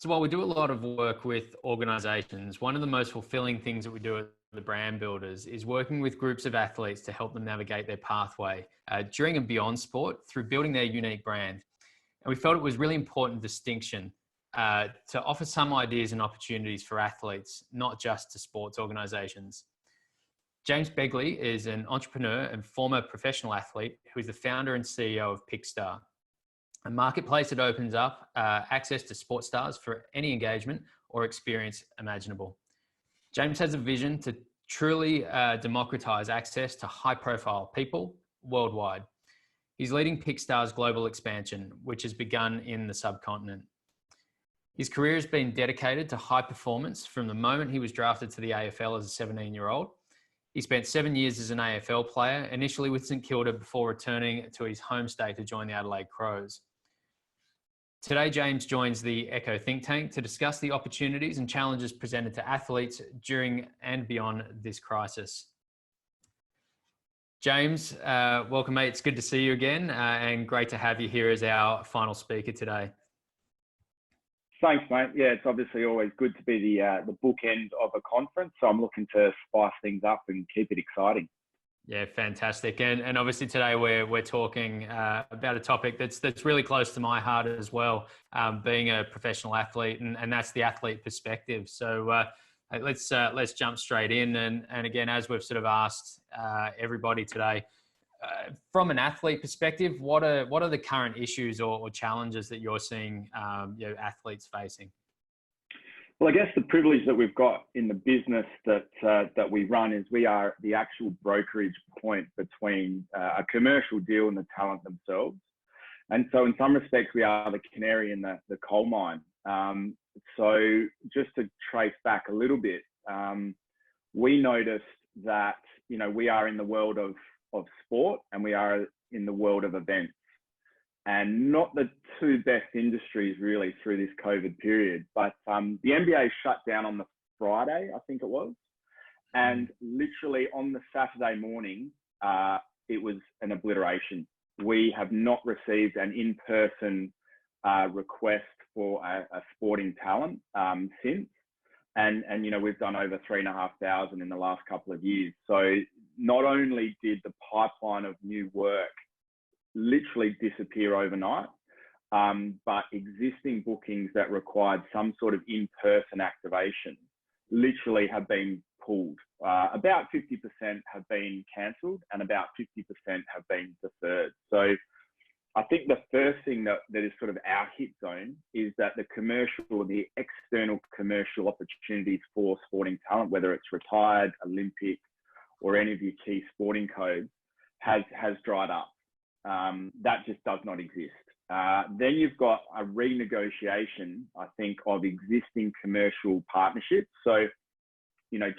So while we do a lot of work with organizations, one of the most fulfilling things that we do at the Brand Builders is working with groups of athletes to help them navigate their pathway during and beyond sport through building their unique brand. And we felt it was really important distinction to offer some ideas and opportunities for athletes, not just to sports organizations. James Begley is an entrepreneur and former professional athlete who is the founder and CEO of PickStar, a marketplace that opens up access to sports stars for any engagement or experience imaginable. James has a vision to truly democratize access to high-profile people worldwide. He's leading PickStar's global expansion, which has begun in the subcontinent. His career has been dedicated to high performance from the moment he was drafted to the AFL as a 17-year-old. He spent 7 years as an AFL player, initially with St Kilda before returning to his home state to join the Adelaide Crows. Today, James joins the ECCO Think Tank to discuss the opportunities and challenges presented to athletes during and beyond this crisis. James, welcome, mate. It's good to see you again and great to have you here as our final speaker today. Thanks, mate. Yeah, it's obviously always good to be the bookend of a conference, so I'm looking to spice things up and keep it exciting. Yeah, fantastic. And obviously today we're talking about a topic that's really close to my heart as well, being a professional athlete, and that's the athlete perspective. So let's jump straight in. And again, as we've sort of asked everybody today, from an athlete perspective, what are the current issues or challenges that you're seeing athletes facing? Well, I guess the privilege that we've got in the business that we run is we are the actual brokerage point between a commercial deal and the talent themselves. And so in some respects, we are the canary in the coal mine. So just to trace back a little bit, we noticed that, we are in the world of sport and we are in the world of events. And not the two best industries really through this COVID period. But the NBA shut down on the Friday, I think it was. And literally on the Saturday morning, it was an obliteration. We have not received an in-person request for a sporting talent since. And we've done over 3,500 in the last couple of years. So not only did the pipeline of new work literally disappear overnight, but existing bookings that required some sort of in-person activation literally have been pulled. About 50% have been cancelled and about 50% have been deferred. So I think the first thing that is sort of our hit zone is that the commercial or the external commercial opportunities for sporting talent, whether it's retired, Olympic, or any of your key sporting codes, has dried up. That just does not exist. Then you've got a renegotiation, I think, of existing commercial partnerships. So,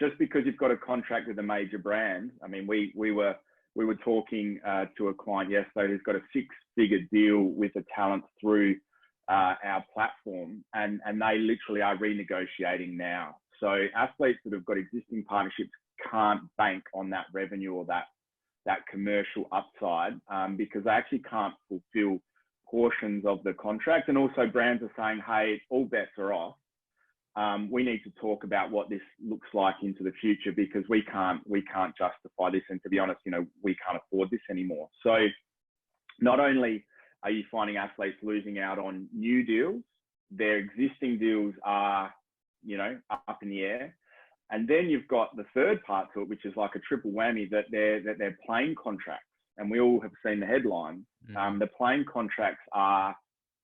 just because you've got a contract with a major brand, I mean, we were talking to a client yesterday who's got a six-figure deal with a talent through our platform, and they literally are renegotiating now. So athletes that have got existing partnerships can't bank on that revenue or that commercial upside because they actually can't fulfill portions of the contract. And also brands are saying, hey, all bets are off. We need to talk about what this looks like into the future because we can't justify this. And to be honest, we can't afford this anymore. So not only are you finding athletes losing out on new deals, their existing deals are, up in the air. And then you've got the third part to it, which is like a triple whammy, that they're playing contracts. And we all have seen the headlines. The playing contracts are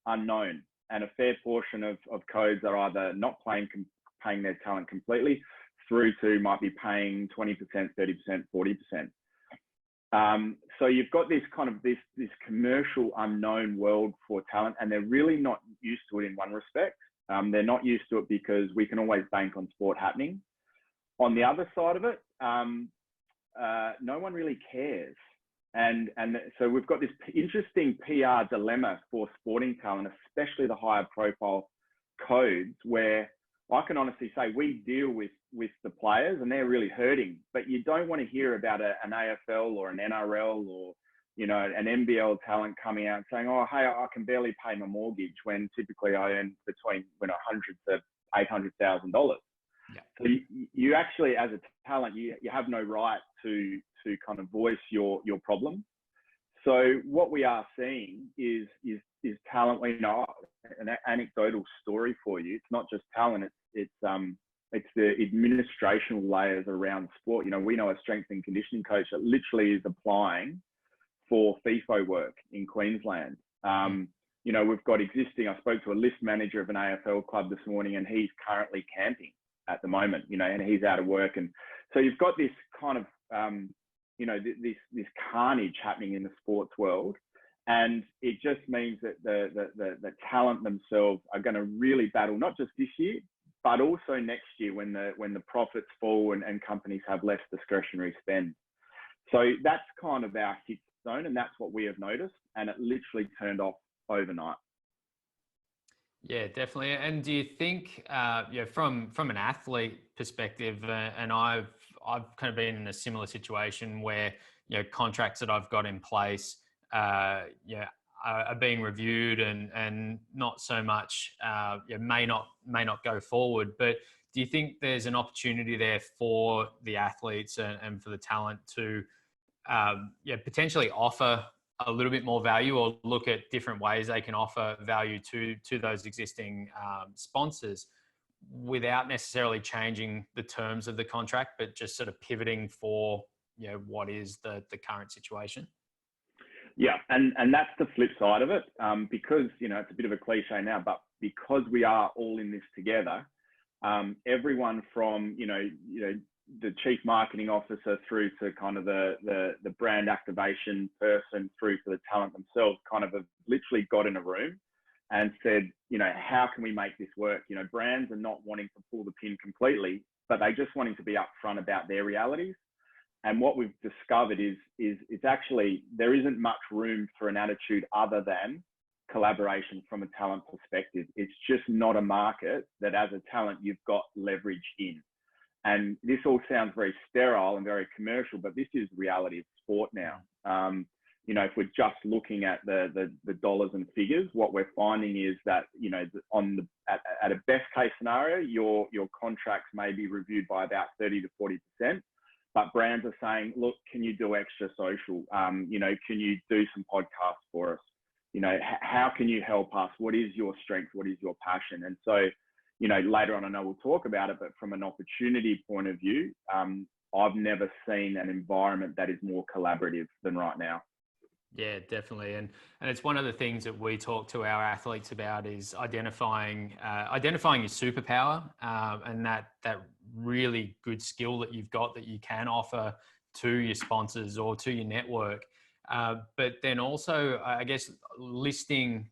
unknown. And a fair portion of codes are either not paying their talent completely through to might be paying 20%, 30%, 40%. So you've got this kind of this commercial unknown world for talent, and they're really not used to it in one respect. They're not used to it because we can always bank on sport happening. On the other side of it, no one really cares. And so we've got this interesting PR dilemma for sporting talent, especially the higher profile codes, where I can honestly say we deal with the players and they're really hurting, but you don't want to hear about an AFL or an NRL an NBL talent coming out and saying, oh, hey, I can barely pay my mortgage, when typically I earn between $100,000 to $800,000. Yeah. So you actually, as a talent, you have no right to kind of voice your problem. So what we are seeing is talent. An anecdotal story for you. It's not just talent. It's the administrational layers around sport. We know a strength and conditioning coach that literally is applying for FIFO work in Queensland. We've got existing. I spoke to a list manager of an AFL club this morning, and he's currently camping at the moment. And he's out of work, and so you've got this kind of this carnage happening in the sports world. And it just means that the talent themselves are going to really battle, not just this year, but also next year when the profits fall and companies have less discretionary spend. So that's kind of our hit zone, and that's what we have noticed. And it literally turned off overnight. Yeah, definitely. And do you think, from an athlete perspective, and I've kind of been in a similar situation where contracts that I've got in place, are being reviewed and not so much, may not go forward. But do you think there's an opportunity there for the athletes and for the talent to, potentially offer a little bit more value, or look at different ways they can offer value to those existing sponsors without necessarily changing the terms of the contract, but just sort of pivoting for what is the current situation? Yeah, and that's the flip side of it, because it's a bit of a cliche now, but because we are all in this together, everyone from the chief marketing officer through to kind of the brand activation person through to the talent themselves kind of have literally got in a room and said, how can we make this work? Brands are not wanting to pull the pin completely, but they just wanting to be upfront about their realities. And what we've discovered is it's actually, there isn't much room for an attitude other than collaboration from a talent perspective. It's just not a market that as a talent you've got leverage in. And this all sounds very sterile and very commercial, but this is reality of sport now. If we're just looking at the dollars and figures, what we're finding is that, at a best case scenario, your contracts may be reviewed by about 30 to 40%. But brands are saying, look, can you do extra social? Can you do some podcasts for us? How can you help us? What is your strength? What is your passion? And so, later on, I know we'll talk about it, but from an opportunity point of view, I've never seen an environment that is more collaborative than right now. Yeah, definitely. And it's one of the things that we talk to our athletes about is identifying your superpower, and that really good skill that you've got that you can offer to your sponsors or to your network. But then also, I guess, listing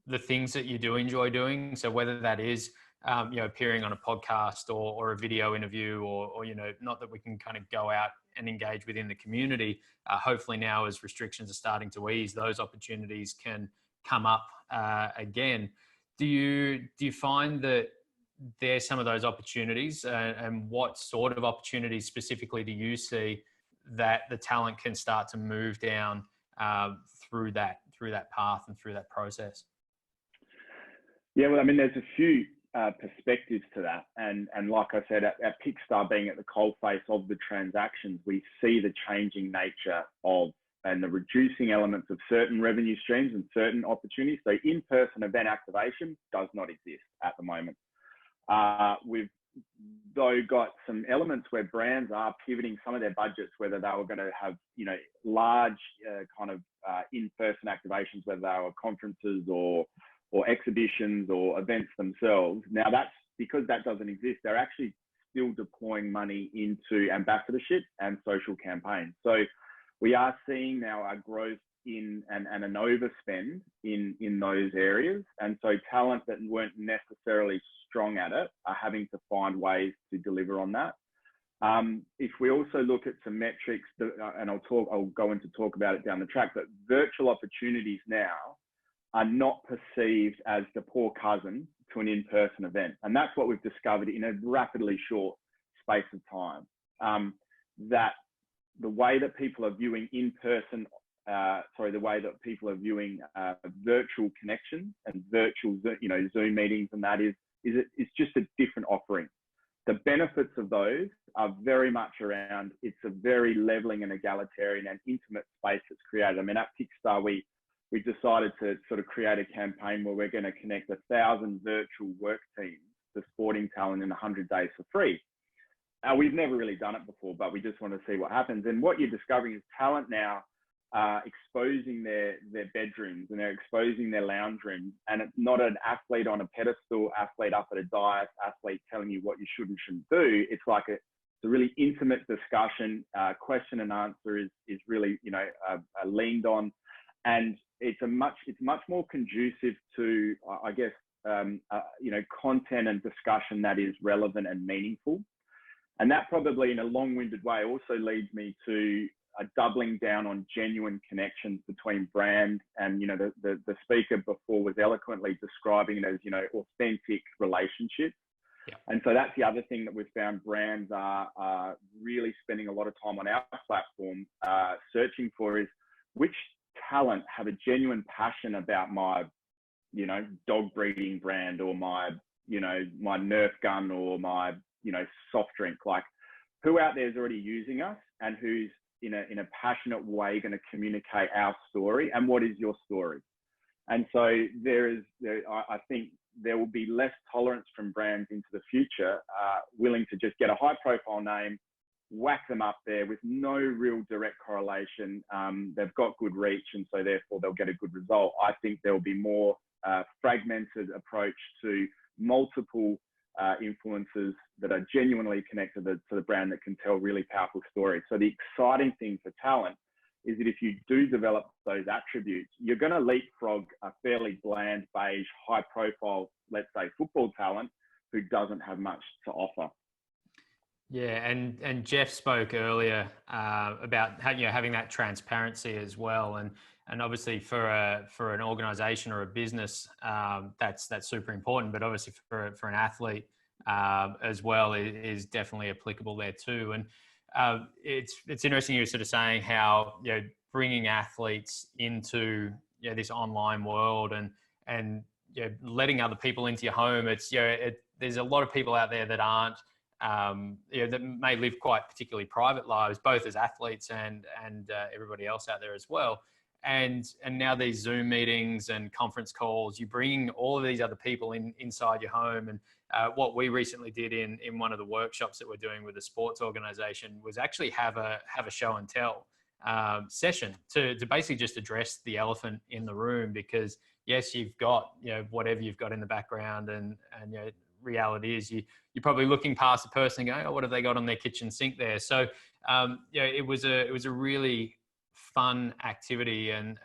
the things that you do enjoy doing. So whether that is, appearing on a podcast or a video interview, or not that we can kind of go out and engage within the community. Hopefully now, as restrictions are starting to ease, those opportunities can come up again. Do you find that there's some of those opportunities, and what sort of opportunities specifically do you see that the talent can start to move down through that path and through that process? Yeah, well, I mean, there's a few perspectives to that, and like I said, at PickStar being at the coalface of the transactions, we see the changing nature of and the reducing elements of certain revenue streams and certain opportunities. So in-person event activation does not exist at the moment. We've though got some elements where brands are pivoting some of their budgets, whether they were going to have large in-person activations, whether they were conferences or exhibitions or events themselves. Now that's because that doesn't exist. They're actually still deploying money into ambassadorship and social campaigns. So we are seeing now a growth in and an overspend in those areas. And so talent that weren't necessarily strong at it are having to find ways to deliver on that. If we also look at some metrics, and I'll go into talk about it down the track, but virtual opportunities now are not perceived as the poor cousin to an in-person event. And that's what we've discovered in a rapidly short space of time, that the way that people are viewing in-person the way that people are viewing virtual connections and virtual, Zoom meetings, and that is it's just a different offering. The benefits of those are very much around, it's a very leveling and egalitarian and intimate space that's created. I mean, at PickStar, we decided to sort of create a campaign where we're going to connect 1,000 virtual work teams to sporting talent in 100 days for free. We've never really done it before, but we just want to see what happens. And what you're discovering is talent now exposing their bedrooms, and they're exposing their lounge rooms. And it's not an athlete on a pedestal, athlete up at a dais, athlete telling you what you should and shouldn't do. It's like it's a really intimate discussion. Question and answer is really, leaned on. And it's much more conducive to, I guess, content and discussion that is relevant and meaningful. And that probably, in a long-winded way, also leads me to a doubling down on genuine connections between brand and, the speaker before was eloquently describing it as, authentic relationships. Yeah. And so that's the other thing that we've found brands are really spending a lot of time on our platform searching for is which talent have a genuine passion about my, dog breeding brand, or my Nerf gun, or my, soft drink. Like, who out there is already using us, and who's in a passionate way going to communicate our story, and what is your story? And so I think there will be less tolerance from brands into the future, willing to just get a high profile name, whack them up there with no real direct correlation. They've got good reach, and so therefore they'll get a good result. I think there will be more fragmented approach to multiple influencers that are genuinely connected to the brand that can tell really powerful stories. So the exciting thing for talent is that if you do develop those attributes, you're going to leapfrog a fairly bland, beige, high profile, let's say, football talent who doesn't have much to offer. Yeah, and Jeff spoke earlier about having that transparency as well, and obviously for an organisation or a business, that's super important. But obviously for an athlete as well is definitely applicable there too. And it's interesting you're sort of saying how bringing athletes into this online world and letting other people into your home. It's there's a lot of people out there that aren't. That may live quite particularly private lives, both as athletes and everybody else out there as well. And now these Zoom meetings and conference calls, you bring all of these other people inside your home. And what we recently did in one of the workshops that we're doing with a sports organization was actually have a show and tell session to basically just address the elephant in the room. Because yes, you've got whatever you've got in the background, and reality is you're probably looking past the person and going, oh, what have they got on their kitchen sink there? So it was a really fun activity and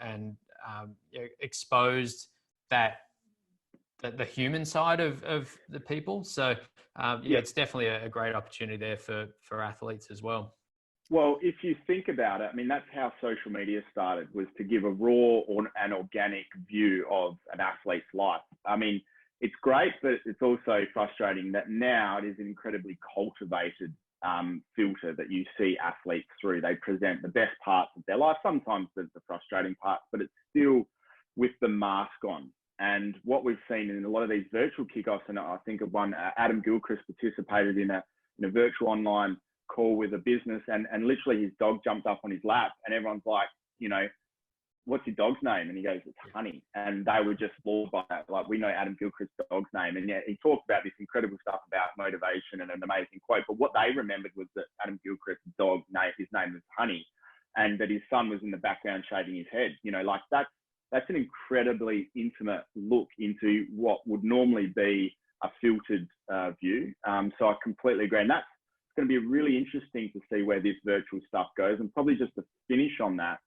exposed that the human side of the people. So it's definitely a great opportunity there for athletes as well. Well, if you think about it, I mean, that's how social media started, was to give a raw or an organic view of an athlete's life. I mean, it's great, but it's also frustrating that now it is an incredibly cultivated filter that you see athletes through. They present the best parts of their life. Sometimes there's the frustrating parts, but it's still with the mask on. And what we've seen in a lot of these virtual kickoffs, and I think of one, Adam Gilchrist participated in a virtual online call with a business, and literally his dog jumped up on his lap, and everyone's like, what's your dog's name? And he goes, it's Honey. And they were just floored by that. Like, we know Adam Gilchrist's dog's name. And he talked about this incredible stuff about motivation and an amazing quote. But what they remembered was that Adam Gilchrist's dog, his name was Honey, and that his son was in the background shaving his head. That's an incredibly intimate look into what would normally be a filtered view. So I completely agree. And that's going to be really interesting to see where this virtual stuff goes. And probably just to finish on that,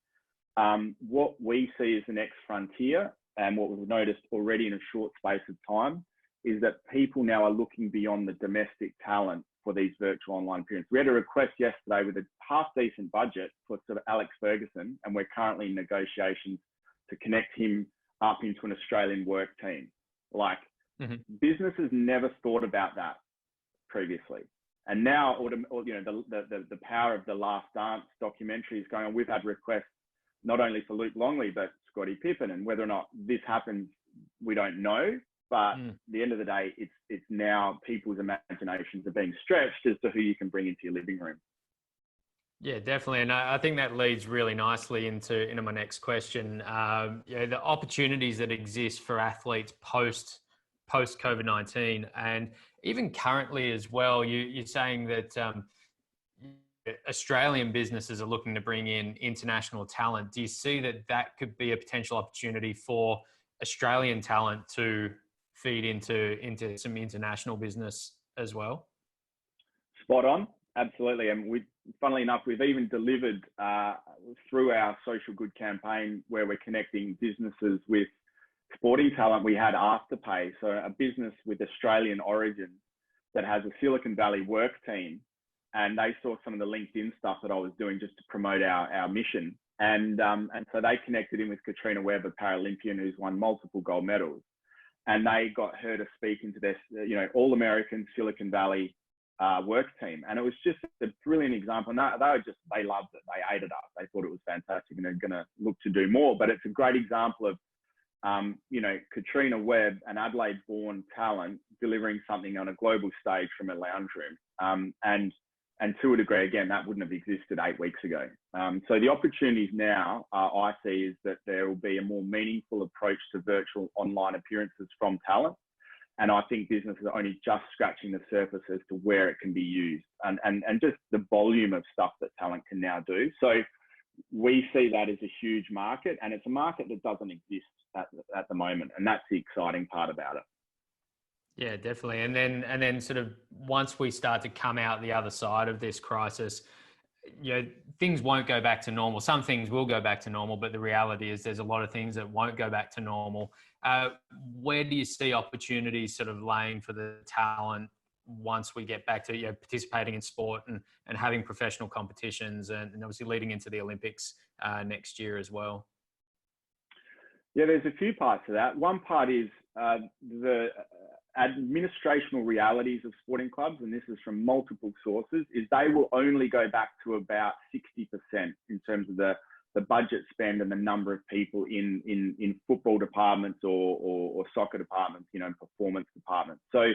what we see as the next frontier, and what we've noticed already in a short space of time, is that people now are looking beyond the domestic talent for these virtual online appearances. We had a request yesterday with a half-decent budget for sort of Alex Ferguson, and we're currently in negotiations to connect him up into an Australian work team. Businesses never thought about that previously. And now, the power of the Last Dance documentary is going on. We've had requests not only for Luke Longley, but Scottie Pippen. And whether or not this happens, we don't know. But at the end of the day, it's now people's imaginations are being stretched as to who you can bring into your living room. Yeah, definitely. And I think that leads really nicely into my next question. The opportunities that exist for athletes post COVID-19, and even currently as well. You're saying that Australian businesses are looking to bring in international talent. Do you see that could be a potential opportunity for Australian talent to feed into some international business as well? Spot on. Absolutely. And funnily enough, we've even delivered through our social good campaign where we're connecting businesses with sporting talent. We had Afterpay, so a business with Australian origin that has a Silicon Valley work team. And they saw some of the LinkedIn stuff that I was doing just to promote our mission. And so they connected in with Katrina Webb, a Paralympian who's won multiple gold medals. And they got her to speak into this, all-American Silicon Valley work team. And it was just a brilliant example. And they loved it. They ate it up. They thought it was fantastic and they're going to look to do more. But it's a great example of, Katrina Webb, an Adelaide-born talent, delivering something on a global stage from a lounge room. And to a degree, again, that wouldn't have existed 8 weeks ago. So the opportunities now I see is that there will be a more meaningful approach to virtual online appearances from talent. And I think businesses are only just scratching the surface as to where it can be used and just the volume of stuff that talent can now do. So we see that as a huge market, and it's a market that doesn't exist at the moment. And that's the exciting part about it. Yeah, definitely. And then sort of once we start to come out the other side of this crisis, things won't go back to normal. Some things will go back to normal, but the reality is there's a lot of things that won't go back to normal. Where do you see opportunities sort of laying for the talent once we get back to participating in sport and having professional competitions and obviously leading into the Olympics next year as well? Yeah, there's a few parts to that. One part is the administrational realities of sporting clubs, and this is from multiple sources, is they will only go back to about 60% in terms of the budget spend and the number of people in football departments or soccer departments, performance departments. So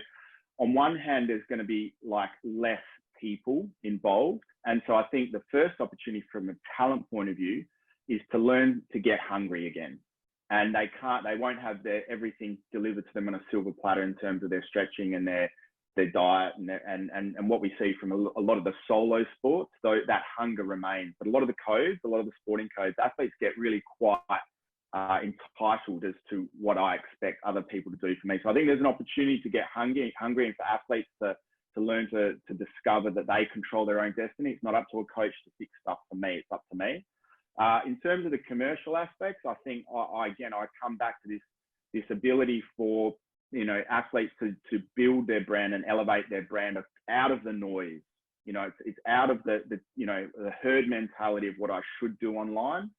on one hand, there's going to be less people involved. And so I think the first opportunity from a talent point of view is to learn to get hungry again. And they won't have everything delivered to them on a silver platter in terms of their stretching and their diet and what we see from a lot of the solo sports. So that hunger remains. But a lot of the sporting codes, athletes get really quite entitled as to what I expect other people to do for me. So I think there's an opportunity to get hungry and for athletes to learn to discover that they control their own destiny. It's not up to a coach to fix stuff for me. It's up to me. In terms of the commercial aspects, I think I come back to this ability for athletes to build their brand and elevate their brand out of the noise. It's out of the herd mentality of what I should do online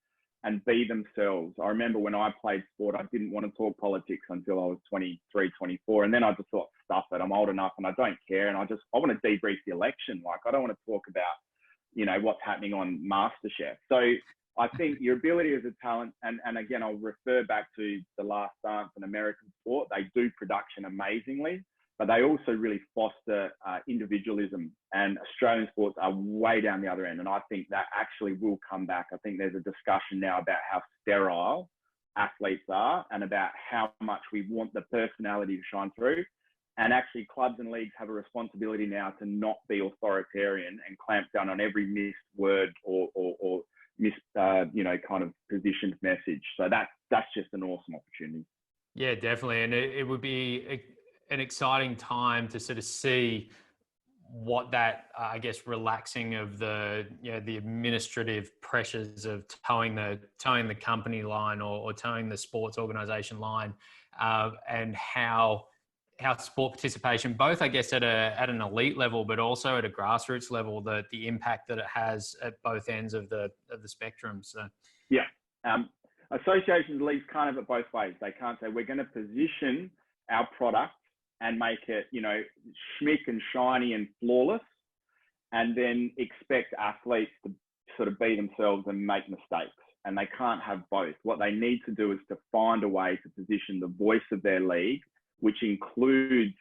and be themselves. I remember when I played sport, I didn't want to talk politics until I was 23, 24, and then I just thought, stuff it. I'm old enough and I don't care, and I want to debrief the election. I don't want to talk about what's happening on MasterChef. So I think your ability as a talent, and again, I'll refer back to The Last Dance and American sport. They do production amazingly, but they also really foster individualism. And Australian sports are way down the other end. And I think that actually will come back. I think there's a discussion now about how sterile athletes are and about how much we want the personality to shine through. And actually, clubs and leagues have a responsibility now to not be authoritarian and clamp down on every missed word or kind of positioned message. So that's just an awesome opportunity. Yeah, definitely. And it would be an exciting time to sort of see what that, relaxing of the administrative pressures of towing the company line or towing the sports organization line, and how sport participation, both at an elite level, but also at a grassroots level, the impact that it has at both ends of the spectrum. So yeah, associations, leagues can't have it both ways. They can't say we're going to position our product and make it schmick and shiny and flawless, and then expect athletes to sort of be themselves and make mistakes. and they can't have both. What they need to do is to find a way to position the voice of their league, which includes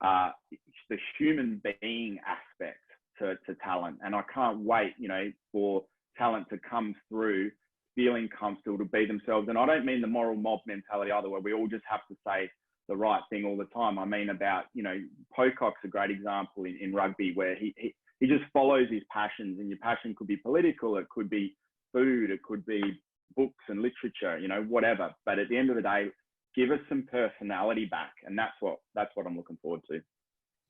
the human being aspect to talent. And I can't wait, for talent to come through feeling comfortable to be themselves. And I don't mean the moral mob mentality either, where we all just have to say the right thing all the time. I mean about, Pocock's a great example in rugby, where he just follows his passions, and your passion could be political, it could be food, it could be books and literature, whatever. But at the end of the day, give us some personality back. And that's what I'm looking forward to.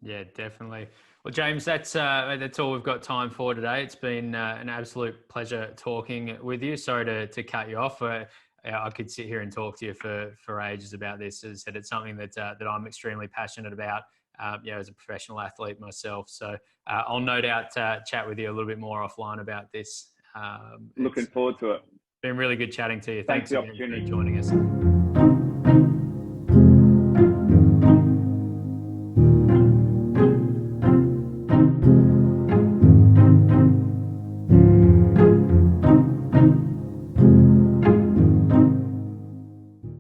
Yeah, definitely. Well, James, that's all we've got time for today. It's been an absolute pleasure talking with you. Sorry to cut you off. I could sit here and talk to you for ages about this. As I said, it's something that I'm extremely passionate about, as a professional athlete myself. So I'll no doubt chat with you a little bit more offline about this. Looking forward to it. Been really good chatting to you. Thanks for the again opportunity. for joining us.